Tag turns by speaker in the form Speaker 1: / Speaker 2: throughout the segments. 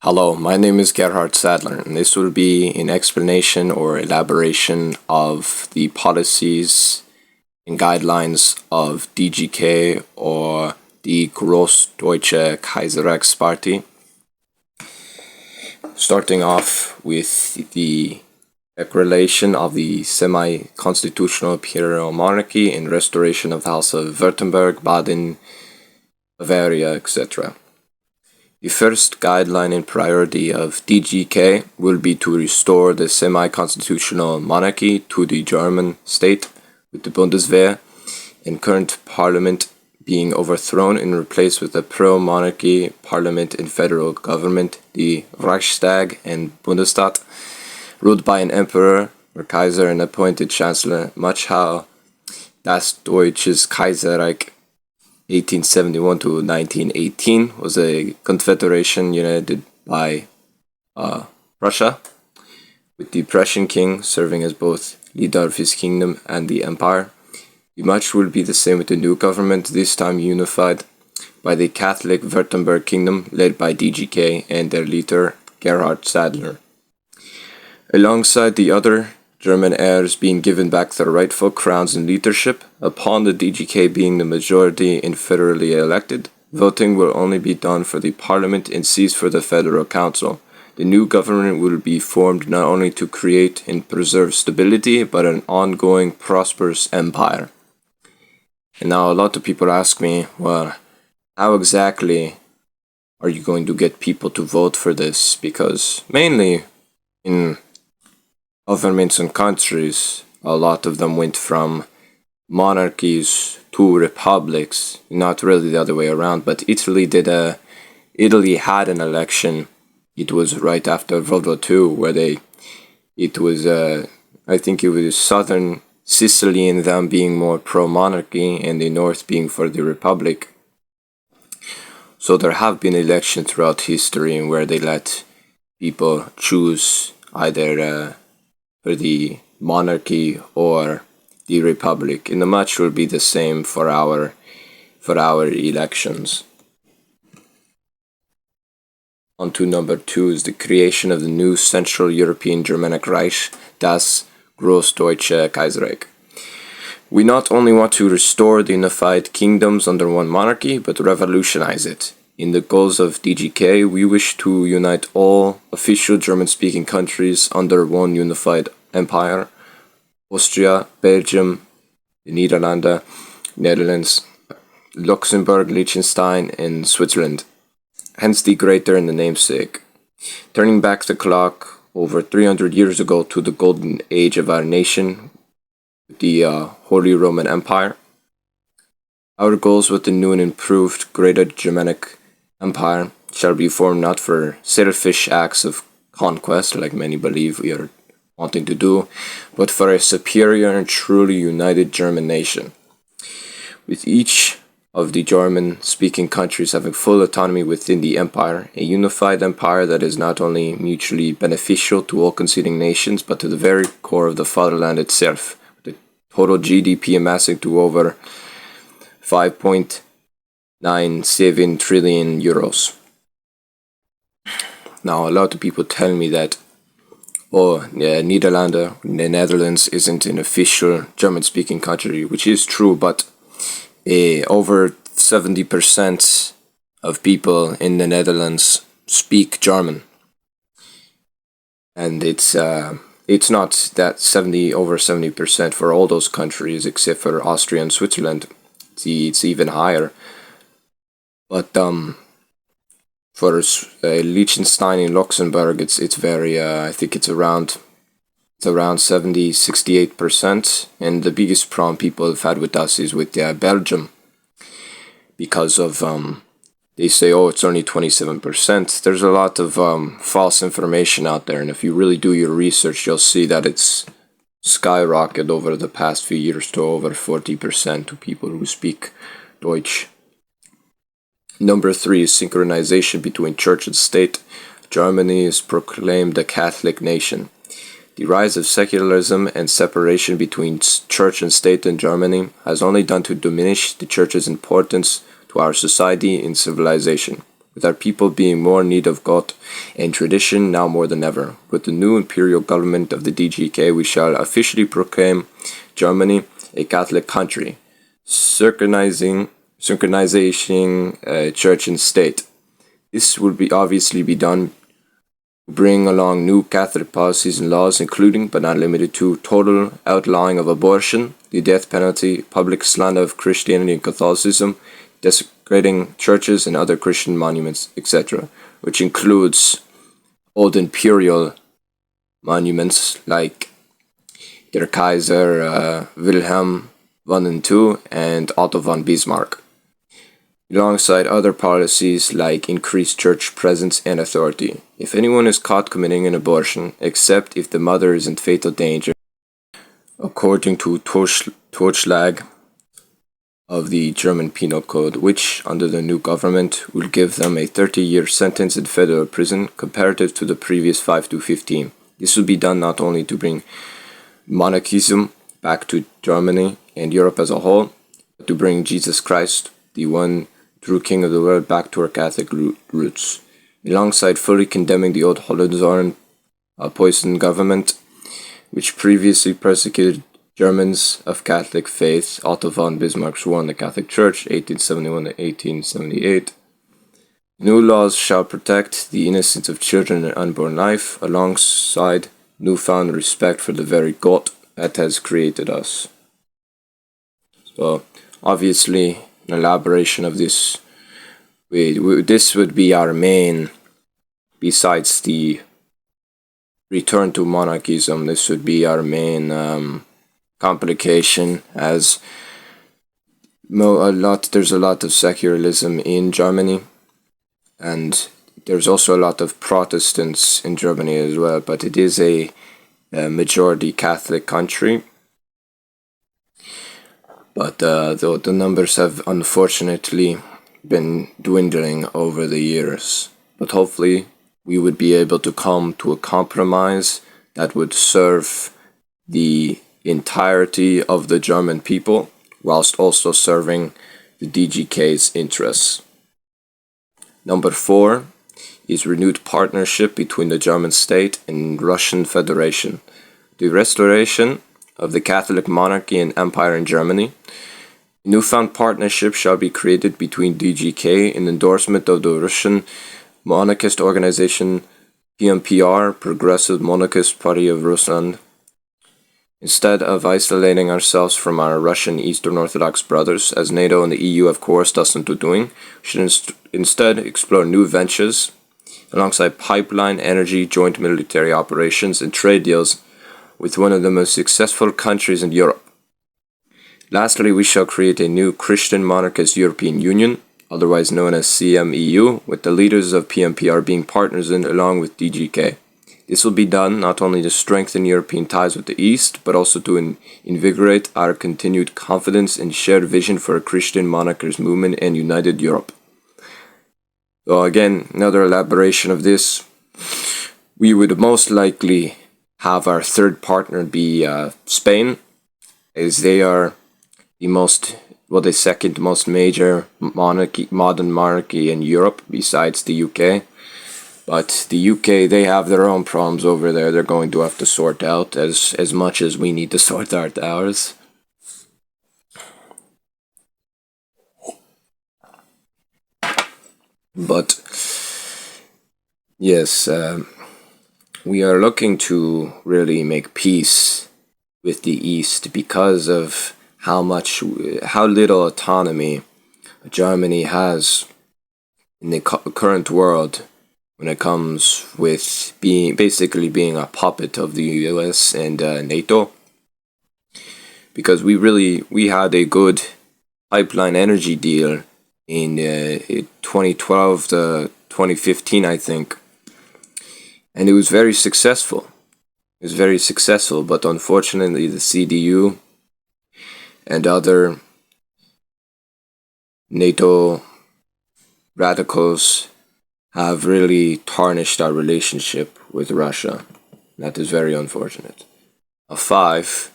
Speaker 1: Hello, my name is Gerhard Sadler, and this will be an explanation or elaboration of the policies and guidelines of D.G.K or Die Großdeutsche Kaiserreichspartei. Starting off with the declaration of the semi-constitutional imperial monarchy and restoration of the House of Württemberg, Baden, Bavaria, etc. The first guideline and priority of D.G.K will be to restore the semi-constitutional monarchy to the German state, with the Bundeswehr and current parliament being overthrown and replaced with a pro-monarchy parliament and federal government, the Reichstag and Bundesrat, ruled by an emperor or Kaiser and appointed chancellor, much how Das Deutsche Kaiserreich 1871 to 1918 was a confederation united by Prussia, with the Prussian king serving as both leader of his kingdom and the empire. Much will be the same with the new government, this time unified by the Catholic Württemberg kingdom led by D.G.K and their leader Gerhard Sadler, alongside the other German heirs being given back their rightful crowns and leadership. Upon the D.G.K being the majority and federally elected, voting will only be done for the parliament and cease for the federal council. The new government will be formed not only to create and preserve stability, but an ongoing prosperous empire. And now a lot of people ask me, well, how exactly are you going to get people to vote for this? Because mainly in governments and countries, a lot of them went from monarchies to republics, not really the other way around, but Italy had an election. It was right after World War II, where I think it was southern Sicily and them being more pro-monarchy and the north being for the republic. So there have been elections throughout history where they let people choose either for the monarchy or the republic, and the match will be the same for our elections. On to number 2 is the creation of the new Central European Germanic Reich, Das Großdeutsche Kaiserreich. We not only want to restore the unified kingdoms under one monarchy, but revolutionize it. In the goals of D.G.K, we wish to unite all official German-speaking countries under one unified empire: Austria, Belgium, the Netherlands, Luxembourg, Liechtenstein, and Switzerland. Hence the greater in the namesake. Turning back the clock over 300 years ago to the golden age of our nation, the Holy Roman Empire, our goals with the new and improved greater Germanic Empire shall be formed not for selfish acts of conquest, like many believe we are wanting to do, but for a superior and truly united German nation, with each of the German-speaking countries having full autonomy within the empire, a unified empire that is not only mutually beneficial to all conceding nations, but to the very core of the fatherland itself, with the total GDP amassing to over 5.97 trillion euros. Now, a lot of people tell me that, the Netherlands isn't an official German-speaking country, which is true, but over 70% of people in the Netherlands speak German, and it's not that over 70% for all those countries except for Austria and Switzerland. It's even higher. But for Liechtenstein and Luxembourg, it's very I think it's around 68%, and the biggest problem people have had with us is with Belgium, because of they say, it's only 27%. There's a lot of false information out there, and if you really do your research, you'll see that it's skyrocketed over the past few years to over 40% to people who speak Deutsch. Number 3 is synchronization between church and state. Germany is proclaimed a Catholic nation. The rise of secularism and separation between church and state in Germany has only done to diminish the church's importance to our society and civilization. with our people being more in need of God and tradition now more than ever. With the new imperial government of the D.G.K, we shall officially proclaim Germany a Catholic country, synchronizing church and state. This will obviously be done to bring along new Catholic policies and laws, including but not limited to total outlawing of abortion, the death penalty, public slander of Christianity and Catholicism, desecrating churches and other Christian monuments, etc., which includes old imperial monuments like Der Kaiser Wilhelm I and II and Otto von Bismarck, alongside other policies like increased church presence and authority. If anyone is caught committing an abortion, except if the mother is in fatal danger, according to Totschlag of the German Penal Code, which, under the new government, will give them a 30-year sentence in federal prison, comparative to the previous 5 to 15. This will be done not only to bring monarchism back to Germany and Europe as a whole, but to bring Jesus Christ, the one true King of the world, back to our Catholic roots, alongside fully condemning the old Hohenzollern-Preußen government, which previously persecuted Germans of Catholic faith. Otto von Bismarck swore on the Catholic Church, 1871 to 1878. New laws shall protect the innocence of children and unborn life, alongside newfound respect for the very God that has created us. So, obviously, an elaboration of this, this would be our main, besides the return to monarchism, this would be our main complication, as there's a lot of secularism in Germany, and there's also a lot of Protestants in Germany as well, but it is a majority Catholic country. But the numbers have unfortunately been dwindling over the years. But hopefully we would be able to come to a compromise that would serve the entirety of the German people, whilst also serving the D.G.K's interests. Number 4 is renewed partnership between the German state and Russian Federation. The restoration of the Catholic monarchy and empire in Germany. A newfound partnership shall be created between D.G.K in endorsement of the Russian monarchist organization PMPR, Progressive Monarchist Party of Rusland. Instead of isolating ourselves from our Russian Eastern Orthodox brothers, as NATO and the EU have coerced us into doing, we should instead explore new ventures alongside pipeline, energy, joint military operations, and trade deals with one of the most successful countries in Europe. Lastly, we shall create a new Christian monarchist European Union, otherwise known as CMEU, with the leaders of PMPR being partners in along with D.G.K. This will be done not only to strengthen European ties with the East, but also to invigorate our continued confidence and shared vision for a Christian monarchist movement and united Europe. So again, another elaboration of this, we would most likely have our third partner be Spain, as they are the second most major modern monarchy in Europe besides the UK. But the UK, they have their own problems over there they're going to have to sort out as much as we need to sort out ours. But yes, we are looking to really make peace with the East because of how little autonomy Germany has in the current world when it comes with basically being a puppet of the US and NATO. Because we had a good pipeline energy deal in 2012 to 2015, I think. And it was very successful. But unfortunately the CDU and other NATO radicals have really tarnished our relationship with Russia. That is very unfortunate. A 5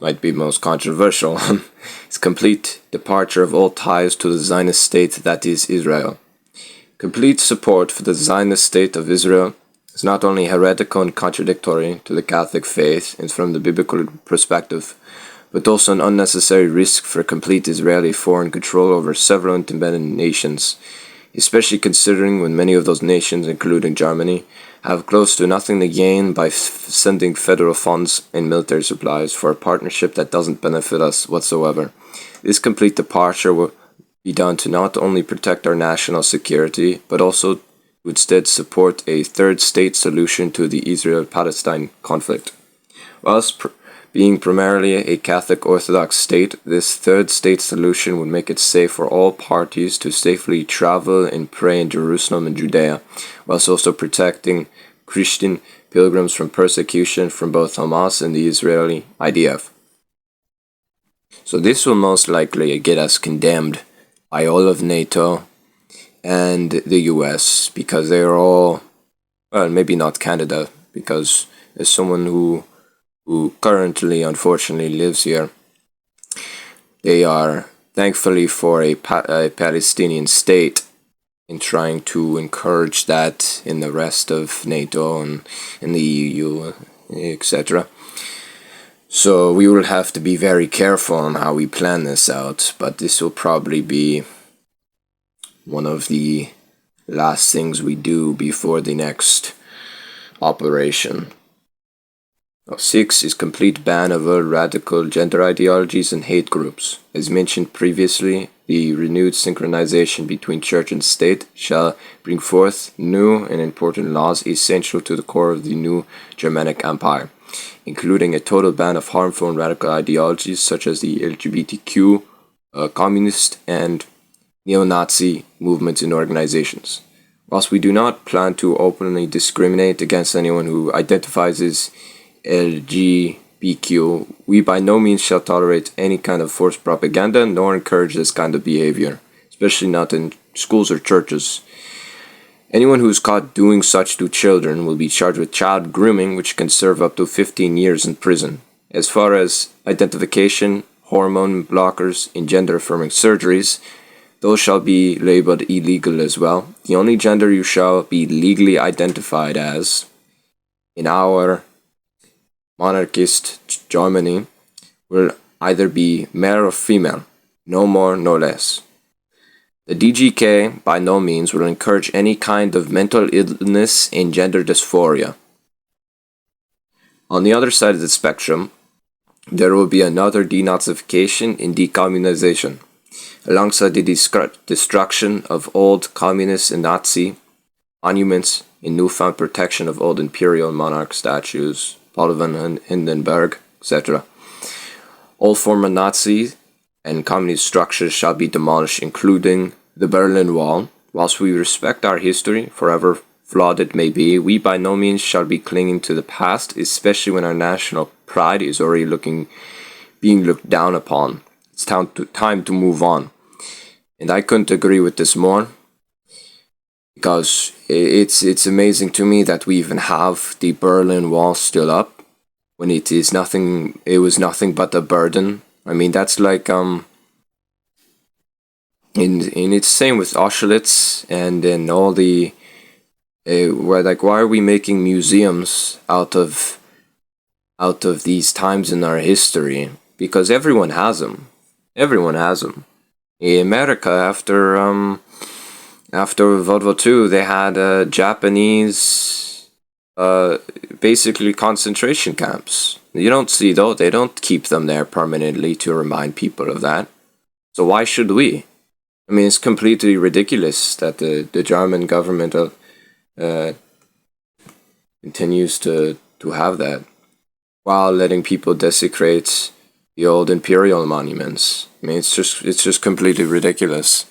Speaker 1: might be most controversial. It's complete departure of all ties to the Zionist state that is Israel. Complete support for the Zionist state of Israel is not only heretical and contradictory to the Catholic faith and from the biblical perspective, but also an unnecessary risk for complete Israeli foreign control over several independent nations, especially considering when many of those nations, including Germany, have close to nothing to gain by sending federal funds and military supplies for a partnership that doesn't benefit us whatsoever. This complete departure will be done to not only protect our national security, but also to instead support a third state solution to the Israel-Palestine conflict. Whilst being primarily a Catholic Orthodox state, this third state solution would make it safe for all parties to safely travel and pray in Jerusalem and Judea, whilst also protecting Christian pilgrims from persecution from both Hamas and the Israeli IDF. So this will most likely get us condemned by all of NATO and the US, because they are all, well, maybe not Canada, because as someone who currently unfortunately lives here, they are thankfully for a Palestinian state and trying to encourage that in the rest of NATO and in the EU, etc. So we will have to be very careful on how we plan this out, but this will probably be one of the last things we do before the next operation. 6 is complete ban of all radical gender ideologies and hate groups. As mentioned previously, the renewed synchronization between church and state shall bring forth new and important laws essential to the core of the new Germanic Empire, including a total ban of harmful and radical ideologies such as the LGBTQ, communist, and neo-Nazi movements and organizations. Whilst we do not plan to openly discriminate against anyone who identifies as LGBTQ, we by no means shall tolerate any kind of forced propaganda nor encourage this kind of behavior, especially not in schools or churches. Anyone who is caught doing such to children will be charged with child grooming, which can serve up to 15 years in prison. As far as identification, hormone blockers, and gender-affirming surgeries, those shall be labeled illegal as well. The only gender you shall be legally identified as in our monarchist Germany will either be male or female, no more, no less. The D.G.K. by no means will encourage any kind of mental illness and gender dysphoria. On the other side of the spectrum, there will be another denazification and decommunization, alongside the destruction of old communist and Nazi monuments and newfound protection of old imperial monarch statues, Paul von Hindenburg, etc. All former Nazi and communist structures shall be demolished, including the Berlin Wall. Whilst we respect our history, forever flawed it may be, we by no means shall be clinging to the past, especially when our national pride is already being looked down upon. It's time to move on. And I couldn't agree with this more, because it's amazing to me that we even have the Berlin Wall still up when it was nothing but a burden. I mean, that's like and it's same with Auschwitz and then all the why are we making museums out of these times in our history? Because everyone has them. Everyone has them. In America, after World War II, they had Japanese, basically concentration camps. You don't see though; they don't keep them there permanently to remind people of that. So why should we? I mean, it's completely ridiculous that the German government continues to have that, while letting people desecrate the old imperial monuments. I mean, it's just completely ridiculous.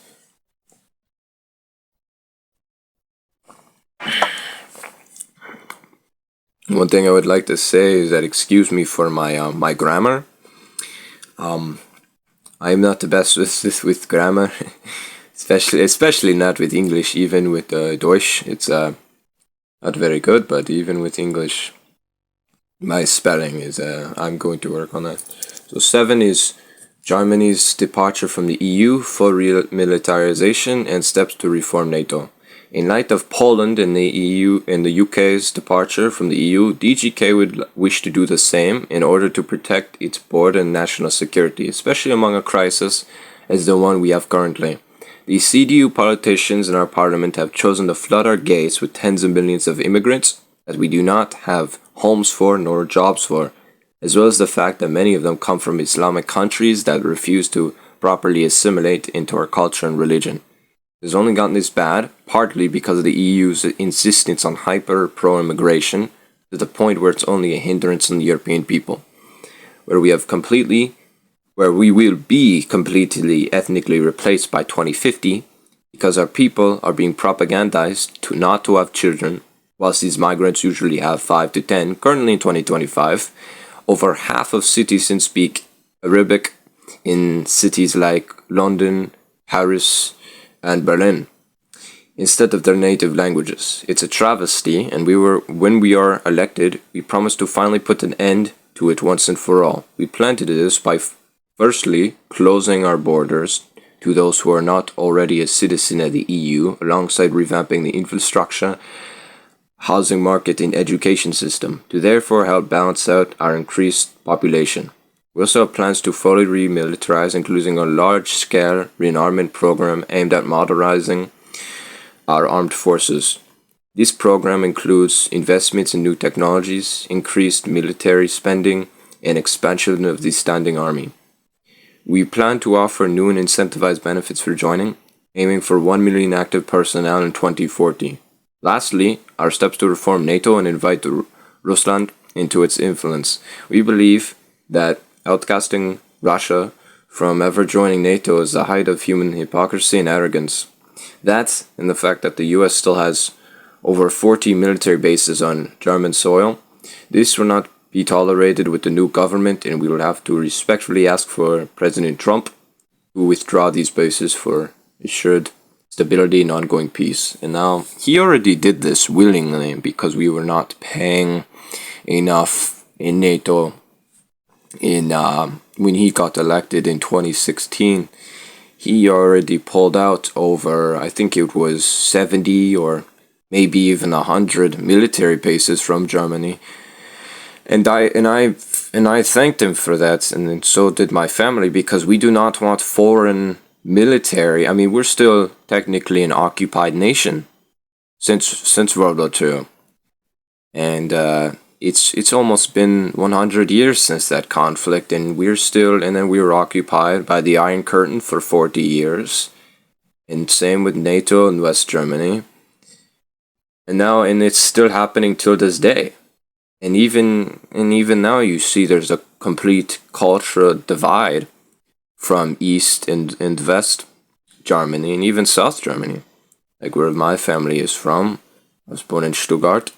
Speaker 1: One thing I would like to say is that, excuse me for my grammar. I'm not the best with grammar, especially not with English. Even with Deutsch, it's not very good. But even with English, my spelling is. I'm going to work on that. So 7 is Germany's departure from the EU, full militarization, and steps to reform NATO. In light of Poland and the EU and the UK's departure from the EU, D.G.K would wish to do the same in order to protect its border and national security, especially among a crisis as the one we have currently. The CDU politicians in our parliament have chosen to flood our gates with tens of millions of immigrants that we do not have homes for nor jobs for, as well as the fact that many of them come from Islamic countries that refuse to properly assimilate into our culture and religion. It has only gotten this bad, partly because of the EU's insistence on hyper pro-immigration, to the point where it's only a hindrance on the European people, where we will be completely ethnically replaced by 2050, because our people are being propagandized to not to have children, whilst these migrants usually have 5 to 10. Currently in 2025, over half of citizens speak Arabic in cities like London, Paris, and Berlin, instead of their native languages. It's a travesty, and when we are elected, we promised to finally put an end to it once and for all. We plan to do this by firstly closing our borders to those who are not already a citizen of the EU, alongside revamping the infrastructure, housing market, and education system, to therefore help balance out our increased population. We also have plans to fully remilitarize, including a large-scale rearmament program aimed at modernizing our armed forces. This program includes investments in new technologies, increased military spending, and expansion of the standing army. We plan to offer new and incentivized benefits for joining, aiming for 1 million active personnel in 2040. Lastly, our steps to reform NATO and invite Rusland into its influence. We believe that outcasting Russia from ever joining NATO is the height of human hypocrisy and arrogance. That, and the fact that the US still has over 40 military bases on German soil, this will not be tolerated with the new government, and we will have to respectfully ask for President Trump to withdraw these bases for assured stability and ongoing peace. And now, he already did this willingly because we were not paying enough in NATO when he got elected in 2016. He already pulled out over, I think it was 70 or maybe even 100 military bases from Germany. And I thanked him for that, and so did my family, because we do not want foreign military. I mean, we're still technically an occupied nation since World War II. And it's almost been 100 years since that conflict, and then we were occupied by the Iron Curtain for 40 years, and same with NATO and West Germany, and it's still happening till this day, and even now you see there's a complete cultural divide from East and West Germany, and even South Germany, like where my family is from. I was born in Stuttgart.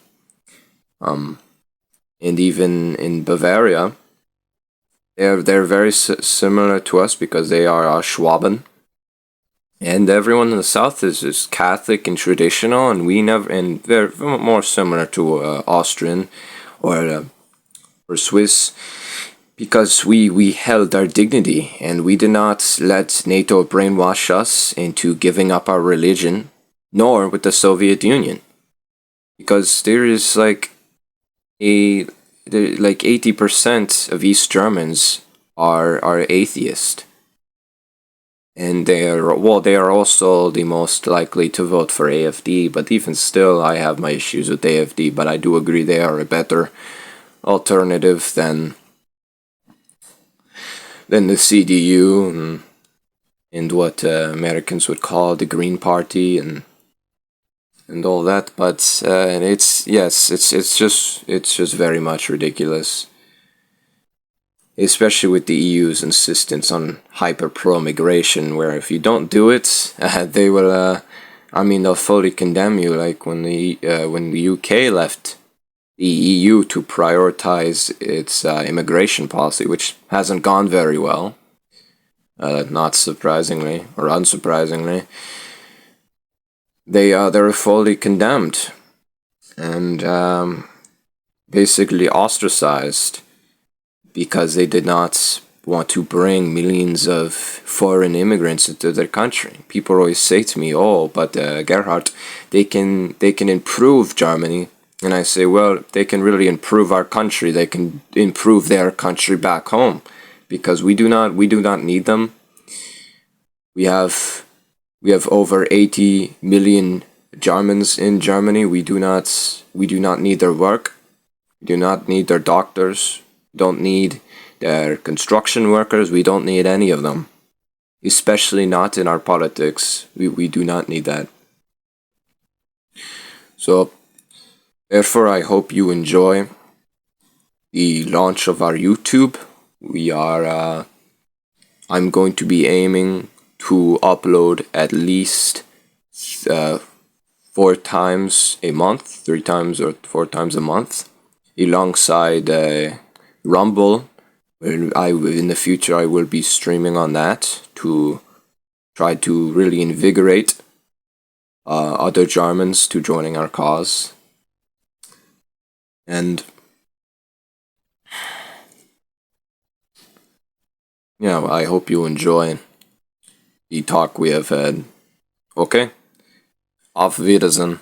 Speaker 1: And even in Bavaria, they're very similar to us because they are Schwaben, and everyone in the south is Catholic and traditional, and they're more similar to Austrian or Swiss, because we held our dignity and we did not let NATO brainwash us into giving up our religion, nor with the Soviet Union, because there is like 80% of East Germans are atheist, and they are also the most likely to vote for AfD. But even still, I have my issues with AfD. But I do agree they are a better alternative than the CDU and what Americans would call the Green Party and all that. But it's just very much ridiculous, especially with the EU's insistence on hyper pro-migration, where if you don't do it, they will they'll fully condemn you, like when the UK left the EU to prioritize its immigration policy, which hasn't gone very well, not surprisingly or unsurprisingly. They were fully condemned and basically ostracized because they did not want to bring millions of foreign immigrants into their country. People always say to me, "Oh, but Gerhard, they can improve Germany." And I say, well, they can really improve our country. They can improve their country back home, because we do not need them. We have over 80 million Germans in Germany. We do not need their work. We do not need their doctors. We don't need their construction workers. We don't need any of them. Especially not in our politics. We do not need that. So, therefore, I hope you enjoy the launch of our YouTube. I'm going to be aiming to upload at least 4 times a month, 3 times or 4 times a month, alongside Rumble. In the future, I will be streaming on that to try to really invigorate other Germans to joining our cause. And yeah, I hope you enjoy the talk we have had. Okay? Auf Wiedersehen.